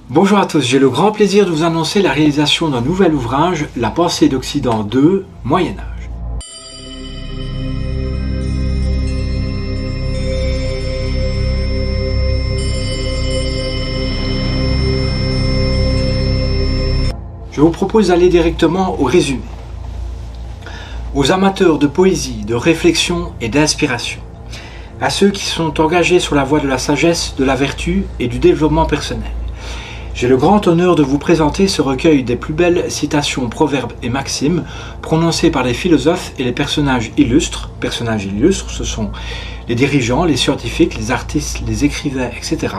Bonjour à tous, j'ai le grand plaisir de vous annoncer la réalisation d'un nouvel ouvrage, La pensée d'Occident 2, Moyen-Âge. Je vous propose d'aller directement au résumé. Aux amateurs de poésie, de réflexion et d'inspiration, à ceux qui sont engagés sur la voie de la sagesse, de la vertu et du développement personnel. J'ai le grand honneur de vous présenter ce recueil des plus belles citations, proverbes et maximes prononcées par les philosophes et les personnages illustres. Personnages illustres, ce sont les dirigeants, les scientifiques, les artistes, les écrivains, etc.,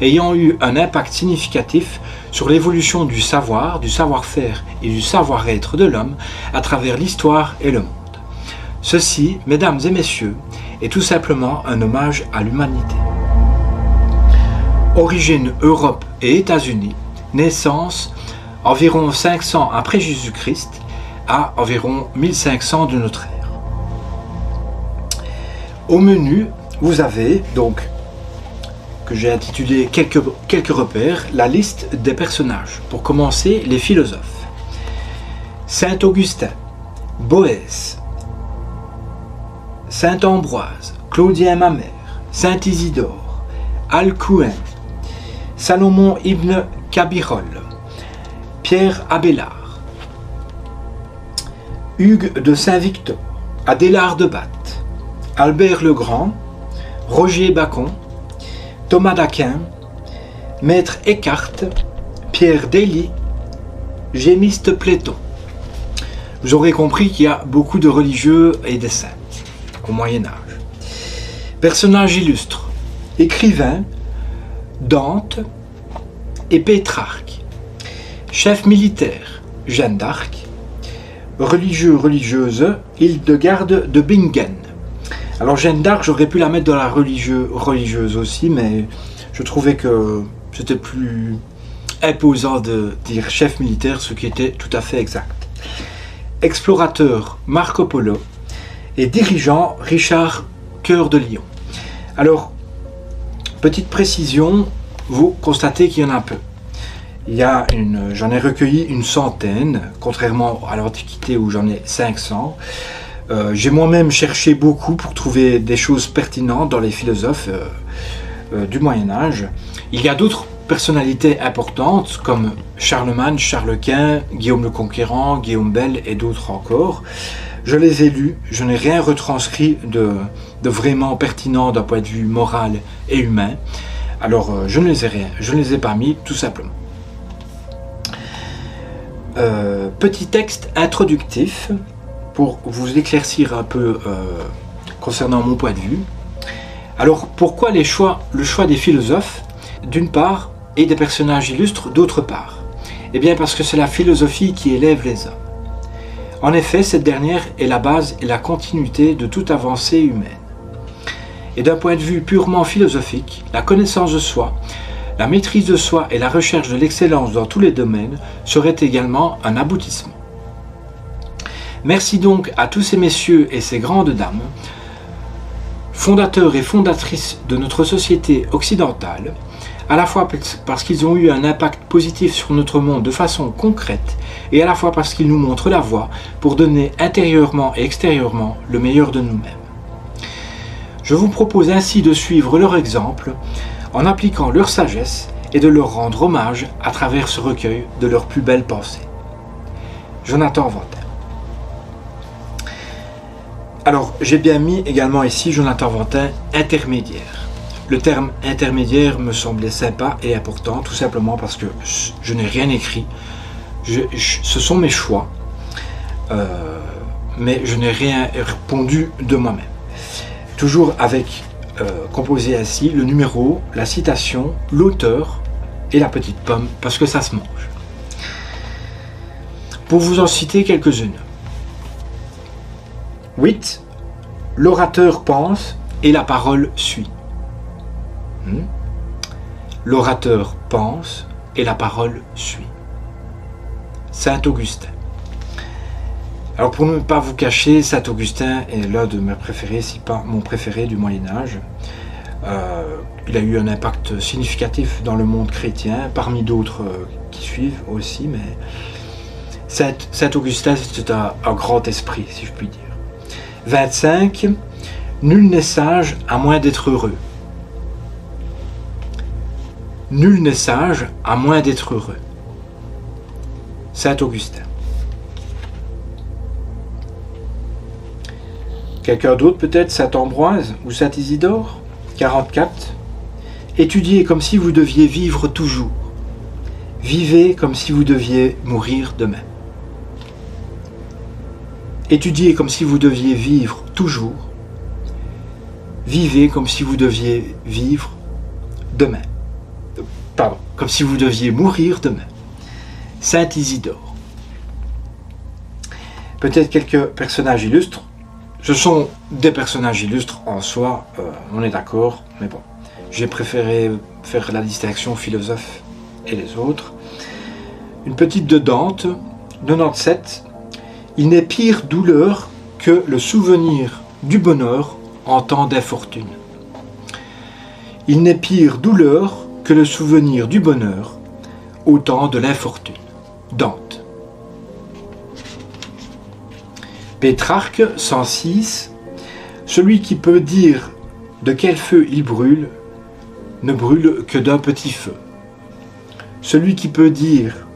ayant eu un impact significatif sur l'évolution du savoir, du savoir-faire et du savoir-être de l'homme à travers l'histoire et le monde. Ceci, mesdames et messieurs, est tout simplement un hommage à l'humanité. Origine Europe et États-Unis, naissance environ 500 après Jésus-Christ à environ 1500 de notre ère. Au menu, vous avez donc, que j'ai intitulé quelques repères, la liste des personnages. Pour commencer, les philosophes. Saint Augustin, Boèce, Saint Ambroise, Claudien Mamère, Saint Isidore, Alcuin, Salomon ibn Kabirol, Pierre Abélard, Hugues de Saint-Victor, Adélard de Bath, Albert le Grand, Roger Bacon, Thomas d'Aquin, Maître Eckhart, Pierre Daly, Gémiste Platon. Vous aurez compris qu'il y a beaucoup de religieux et de saints au Moyen-Âge. Personnages illustres, écrivains, Dante et Pétrarque, chef militaire, Jeanne d'Arc, religieux, religieuse, Hildegarde de Bingen. Alors Jeanne d'Arc, j'aurais pu la mettre dans la religieuse aussi, mais je trouvais que c'était plus imposant de dire chef militaire, ce qui était tout à fait exact. Explorateur, Marco Polo, et dirigeant, Richard Cœur de Lion. Alors, petite précision, vous constatez qu'il y en a un peu. J'en ai recueilli une centaine, contrairement à l'Antiquité où j'en ai 500. J'ai moi-même cherché beaucoup pour trouver des choses pertinentes dans les philosophes du Moyen-Âge. Il y a d'autres personnalités importantes comme Charlemagne, Charles Quint, Guillaume le Conquérant, Guillaume Bel et d'autres encore. Je les ai lus, je n'ai rien retranscrit de vraiment pertinent d'un point de vue moral et humain. Alors je ne les ai pas mis tout simplement. Petit texte introductif pour vous éclaircir un peu concernant mon point de vue. Alors pourquoi le choix des philosophes d'une part et des personnages illustres d'autre part? Eh bien parce que c'est la philosophie qui élève les hommes. En effet, cette dernière est la base et la continuité de toute avancée humaine. Et d'un point de vue purement philosophique, la connaissance de soi, la maîtrise de soi et la recherche de l'excellence dans tous les domaines seraient également un aboutissement. Merci donc à tous ces messieurs et ces grandes dames, fondateurs et fondatrices de notre société occidentale, à la fois parce qu'ils ont eu un impact positif sur notre monde de façon concrète et à la fois parce qu'ils nous montrent la voie pour donner intérieurement et extérieurement le meilleur de nous-mêmes. Je vous propose ainsi de suivre leur exemple en appliquant leur sagesse et de leur rendre hommage à travers ce recueil de leurs plus belles pensées. Jonathan Vantin. Alors, j'ai bien mis également ici Jonathan Vantin, intermédiaire. Le terme intermédiaire me semblait sympa et important, tout simplement parce que je n'ai rien écrit. Ce sont mes choix, mais je n'ai rien répondu de moi-même. Toujours avec, composé ainsi, le numéro, la citation, l'auteur et la petite pomme, parce que ça se mange. Pour vous en citer quelques-unes. 8. L'orateur pense et la parole suit. L'orateur pense et la parole suit. Saint Augustin. Alors pour ne pas vous cacher, Saint Augustin est l'un de mes préférés, si pas mon préféré du Moyen-Âge. il a eu un impact significatif dans le monde chrétien, parmi d'autres qui suivent aussi, mais Saint Augustin, c'était un grand esprit, si je puis dire. 25. Nul n'est sage à moins d'être heureux. Nul n'est sage à moins d'être heureux. Saint Augustin. Quelqu'un d'autre peut-être, Saint Ambroise ou Saint Isidore. 44. Étudiez comme si vous deviez vivre toujours. Vivez comme si vous deviez mourir demain. Étudiez comme si vous deviez vivre toujours. Vivez comme si vous deviez vivre demain. Pardon, comme si vous deviez mourir demain. Saint Isidore. Peut-être quelques personnages illustres. Ce sont des personnages illustres en soi, on est d'accord, mais bon. J'ai préféré faire la distinction philosophe et les autres. Une petite de Dante, 97. Il n'est pire douleur que le souvenir du bonheur en temps d'infortune. Il n'est pire douleur que le souvenir du bonheur au temps de l'infortune. Dante. Pétrarque, 106. Celui qui peut dire de quel feu il brûle ne brûle que d'un petit feu. Celui qui peut dire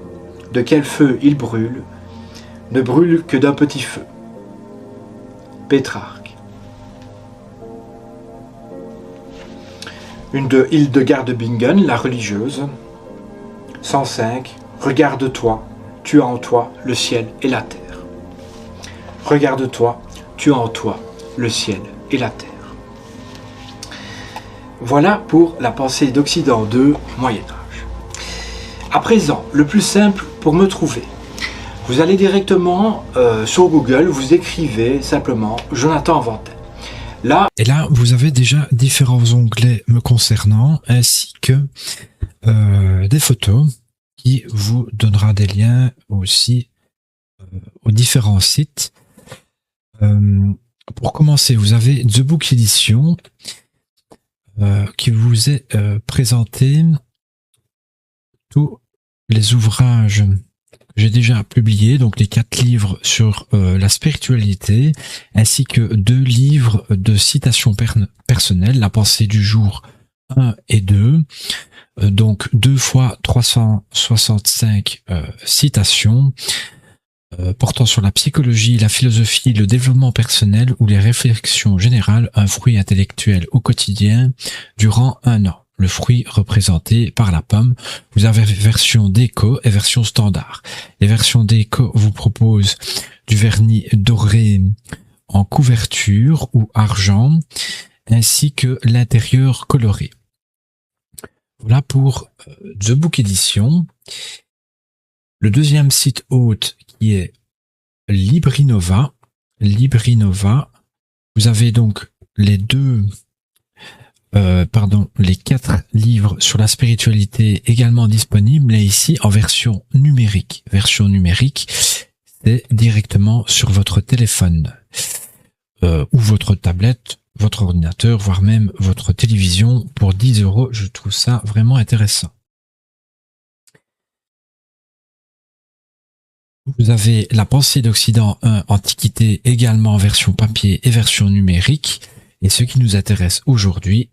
de quel feu il brûle ne brûle que d'un petit feu. Pétrarque. Une de Hildegard de Bingen, la religieuse. 105. Regarde-toi, tu as en toi le ciel et la terre. Regarde-toi, tu as en toi le ciel et la terre. Voilà pour la pensée d'Occident 2, Moyen-Âge. À présent, le plus simple pour me trouver. Vous allez directement sur Google, vous écrivez simplement Jonathan Ventin. Là, et là, vous avez déjà différents onglets me concernant, ainsi que des photos qui vous donnera des liens aussi aux différents sites. Pour commencer, vous avez The Book Edition qui vous est présenté tous les ouvrages que j'ai déjà publiés, donc les 4 livres sur la spiritualité, ainsi que 2 livres de citations personnelles, la pensée du jour 1 et 2, donc 2 fois 365 citations, portant sur la psychologie, la philosophie, le développement personnel ou les réflexions générales, un fruit intellectuel au quotidien durant 1 an. Le fruit représenté par la pomme. Vous avez version déco et version standard. Les versions déco vous proposent du vernis doré en couverture ou argent, ainsi que l'intérieur coloré. Voilà pour The Book Edition. Le deuxième site hôte qui est Librinova. Librinova. Vous avez donc les 4 livres sur la spiritualité également disponibles, et ici en version numérique. Version numérique, c'est directement sur votre téléphone ou votre tablette, votre ordinateur, voire même votre télévision pour 10 €. Je trouve ça vraiment intéressant. Vous avez la pensée d'Occident 1, Antiquité, également en version papier et version numérique. Et ce qui nous intéresse aujourd'hui,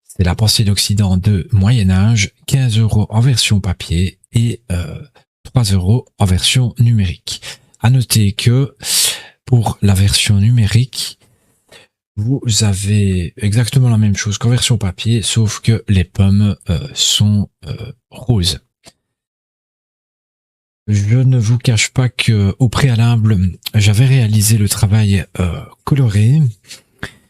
c'est la pensée d'Occident 2, Moyen-Âge, 15 € en version papier et 3 € en version numérique. À noter que pour la version numérique, vous avez exactement la même chose qu'en version papier, sauf que les pommes sont roses. Je ne vous cache pas que au préalable, j'avais réalisé le travail coloré.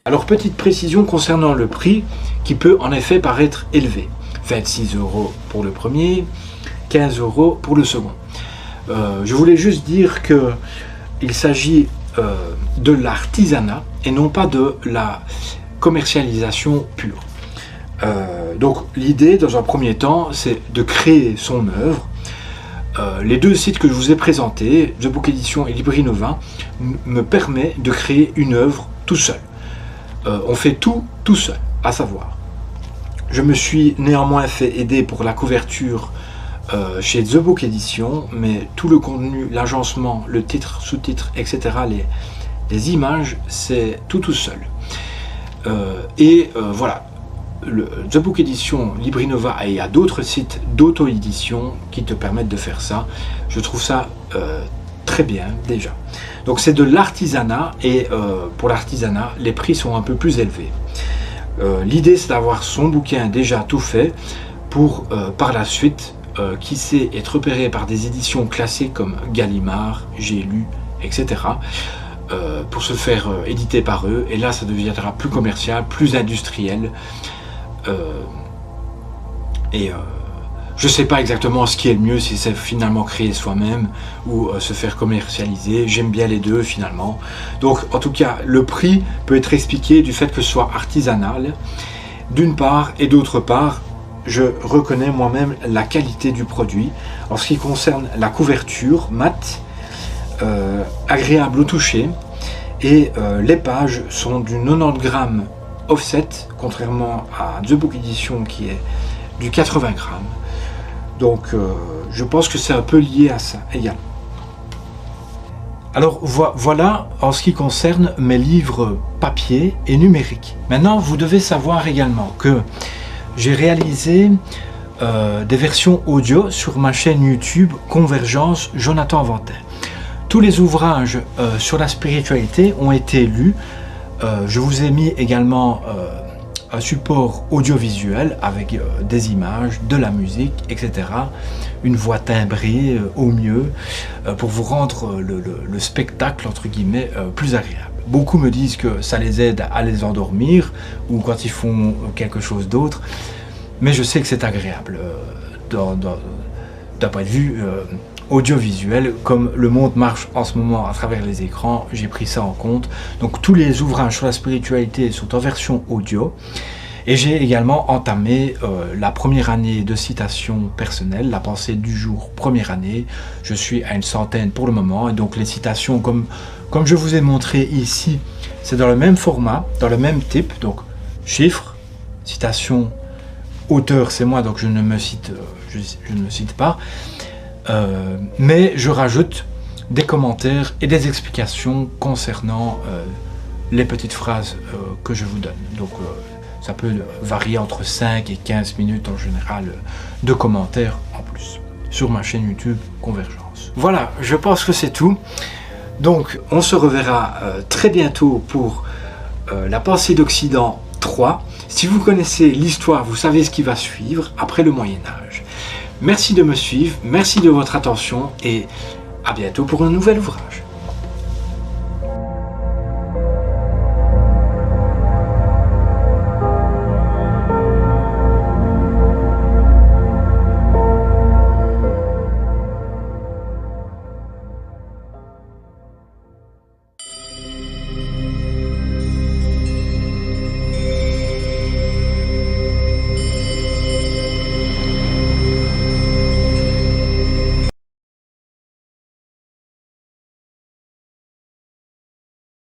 Alors, petite précision concernant le prix, qui peut en effet paraître élevé. 26 € pour le premier, 15 € pour le second. Je voulais juste dire que il s'agit de l'artisanat et non pas de la commercialisation pure. Donc l'idée, dans un premier temps, c'est de créer son œuvre. Les 2 sites que je vous ai présentés, The Book Edition et Librinova, me permettent de créer une œuvre tout seul. On fait tout seul, à savoir, Je me suis néanmoins fait aider pour la couverture chez The Book Edition, mais tout le contenu, l'agencement, le titre, sous-titre, etc., les images, c'est tout seul. Voilà, The Book Edition, Librinova, et il y a d'autres sites d'auto-édition qui te permettent de faire ça. Je trouve ça très bien déjà. Donc c'est de l'artisanat, et pour l'artisanat, les prix sont un peu plus élevés. L'idée, c'est d'avoir son bouquin déjà tout fait pour par la suite, qui sait, être repéré par des éditions classées comme Gallimard, J'ai lu, etc. Pour se faire éditer par eux, et là ça deviendra plus commercial, plus industriel. Je sais pas exactement ce qui est le mieux, si c'est finalement créer soi-même ou se faire commercialiser. J'aime bien les deux finalement. Donc en tout cas, le prix peut être expliqué du fait que ce soit artisanal d'une part, et d'autre part, je reconnais moi-même la qualité du produit. En ce qui concerne la couverture mate, agréable au toucher, et les pages sont du 90 grammes offset, contrairement à The Book Edition qui est du 80 grammes. Donc je pense que c'est un peu lié à ça également. Alors voilà en ce qui concerne mes livres papier et numériques. Maintenant, vous devez savoir également que j'ai réalisé des versions audio sur ma chaîne YouTube Convergence Jonathan Ventin. Tous les ouvrages sur la spiritualité ont été lus. Je vous ai mis également un support audiovisuel avec des images, de la musique, etc. Une voix timbrée au mieux pour vous rendre le spectacle, entre guillemets, plus agréable. Beaucoup me disent que ça les aide à les endormir ou quand ils font quelque chose d'autre, mais je sais que c'est agréable d'un point de vue audiovisuel. Comme le monde marche en ce moment à travers les écrans, j'ai pris ça en compte. Donc tous les ouvrages sur la spiritualité sont en version audio, et j'ai également entamé la première année de citation personnelle, la pensée du jour première année. Je suis à une centaine pour le moment, et donc les citations comme je vous ai montré ici, c'est dans le même format, dans le même type, donc chiffres, citation, auteur c'est moi, donc je ne me cite pas, mais je rajoute des commentaires et des explications concernant les petites phrases que je vous donne. Donc ça peut varier entre 5 et 15 minutes en général de commentaires en plus sur ma chaîne YouTube Convergence. Voilà, je pense que c'est tout. Donc on se reverra très bientôt pour la pensée d'Occident 3. Si vous connaissez l'histoire, vous savez ce qui va suivre après le Moyen-Âge. Merci de me suivre, merci de votre attention, et à bientôt pour un nouvel ouvrage.